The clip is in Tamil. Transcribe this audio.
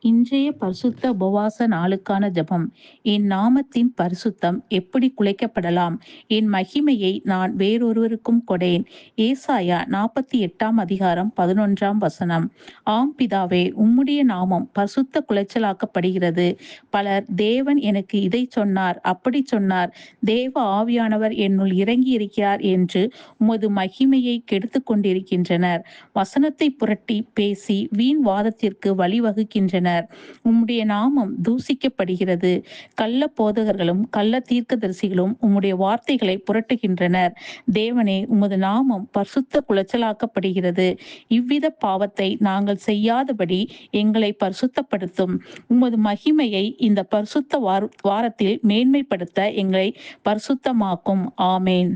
இன்றைய பரிசுத்த உபவாச நாளுக்கான ஜெபம். என் நாமத்தின் பரிசுத்தம் எப்படி குலைக்கப்படலாம்? என் மகிமையை நான் வேறொருவருக்கும் கொடேன். ஏசாயா 48ஆம் அதிகாரம் 11ஆம் வசனம். ஆம் பிதாவே, உம்முடைய நாமம் பரிசுத்த குலைச்சலாக்கப்படுகிறது. பலர் தேவன் எனக்கு இதைச் சொன்னார், அப்படிச் சொன்னார், தேவ ஆவியானவர் என்னுள் இறங்கி இருக்கிறார் என்று உமது மகிமையை கெடுத்துக் கொண்டிருக்கின்றனர். வசனத்தை புரட்டி பேசி வீண் வாதத்திற்கு வழிவகுக்கின்றனர். உம்முடைய நாமம் தூசிக்கப்படுகிறது. கள்ள போதகர்களும் கள்ள தீர்க்கதரிசிகளும் உம்முடைய வார்த்தைகளை புரட்டுகின்றனர். தேவனே, உமது நாமம் பரிசுத்த குலைச்சலாக்கப்படுகிறது. இவ்வித பாவத்தை நாங்கள் செய்யாதபடி எங்களை பரிசுத்தப்படுத்தும். உமது மகிமையை இந்த பரிசுத்த வாரத்தில் மேன்மைப்படுத்த எங்களை பரிசுத்தமாக்கும். ஆமேன்.